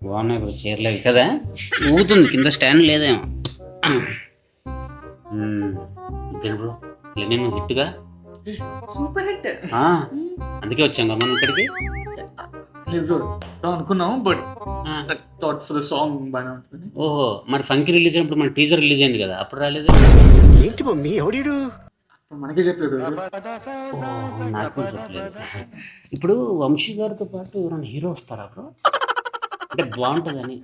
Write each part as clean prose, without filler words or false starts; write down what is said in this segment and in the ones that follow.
బాగున్నాయి బ్రో, చీరలేవి కదా, ఊగుతుంది కింద స్టాండ్ లేదేమో. ఇంకేంటి బ్రో, నేను హిట్గా సూపర్ హిట్. అందుకే వచ్చాం కదా మనం ఇక్కడికి. అనుకున్నాం but thought for the song బాగా ఉంటుంది. ఓహో, మరి ఫంకీ రిలీజ్ అయినప్పుడు మన టీజర్ రిలీజ్ అయింది కదా, అప్పుడు రాలేదు. ఏంటి మమ్మీ ఎవడీడు మనకే చెప్పలేదు. నాకు కూడా చెప్పలేదు. ఇప్పుడు వంశీ గారితో పాటు ఎవరైనా హీరో వస్తారా బ్రో? అంటే బాగుంటుందని.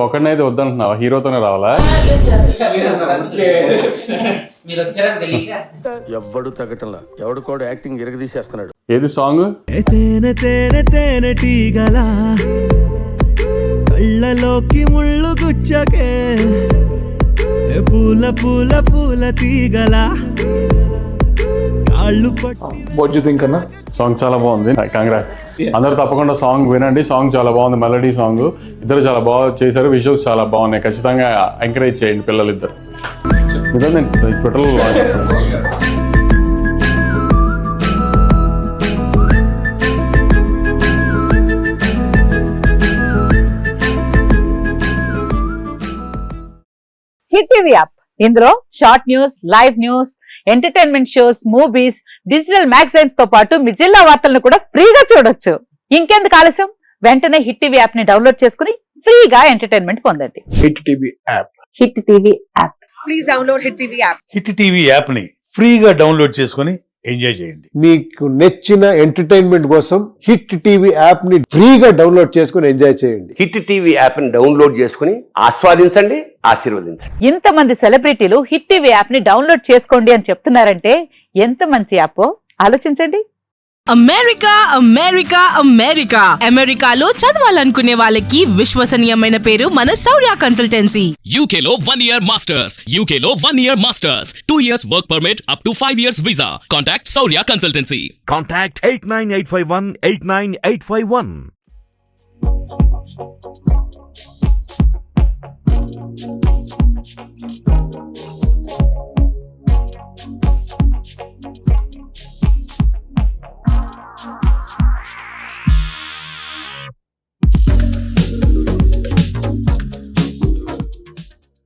ఒకడినైతే వద్దంటున్నావా, హీరోతోనే రావాలా? ఎవ్వడు తగ్గటంలా, ఎవడు కూడా యాక్టింగ్ ఇరగదీసేస్తున్నాడు. ఏది సాంగ్? తేనె తేనె తేనె టీగల కళ్ళలోకి ముళ్ళు గుచ్చకే, పూల పూల పూల తీగల కాళ్ళు పట్టి. వాట్ యు థింక్ అన్న? సాంగ్ చాలా బాగుంది, కంగ్రాట్స్. అందరూ తప్పకుండా సాంగ్ వినండి. సాంగ్ చాలా బాగుంది, మెలడీ సాంగ్. ఇద్దరు చాలా బాగా చేశారు, విజువల్స్ చాలా బాగున్నాయి. ఖచ్చితంగా ఎంకరేజ్ చేయండి పిల్లలు ఇద్దరు. నేను ట్విట్టర్లో హిట్ టీవీ యాప్, ఇందులో short news, live news, entertainment shows, movies, digital magazines తో పాటు మీ జిల్లా వార్తలను కూడా ఫ్రీగా చూడొచ్చు. ఇంకెందుకు ఆలస్యం, వెంటనే హిట్ టీవీ యాప్ ని డౌన్లోడ్ చేసుకుని ఫ్రీగా ఎంటర్టైన్మెంట్ పొందండి. Hit TV app. Hit TV app. Please download hit TV app. Hit TV app ని ఫ్రీగా డౌన్లోడ్ చేసుకొని ఎంజాయ్ చేయండి. మీకు నచ్చిన ఎంటర్టైన్మెంట్ కోసం హిట్ టీవీ యాప్ ని ఫ్రీగా డౌన్లోడ్ చేసుకుని ఎంజాయ్ చేయండి. హిట్ టీవీ యాప్ ని డౌన్లోడ్ చేసుకుని ఆస్వాదించండి, ఆశీర్వదించండి. ఇంతమంది సెలబ్రిటీలు హిట్ టీవీ యాప్ ని డౌన్లోడ్ చేసుకోండి అని చెప్తున్నారంటే ఎంత మంచి యాప్ ఆలోచించండి. అమెరికా అమెరికా అమెరికా అమెరికాలో చదవాలనుకునే వాళ్ళకి విశ్వసనీయమైన పేరు మన శౌర్య కన్సల్టెన్సీ. UK లో 1 year masters, UK లో 1 year masters, 2 years work permit up to 5 years visa. Contact Shaurya Consultancy. Contact 89851 89851.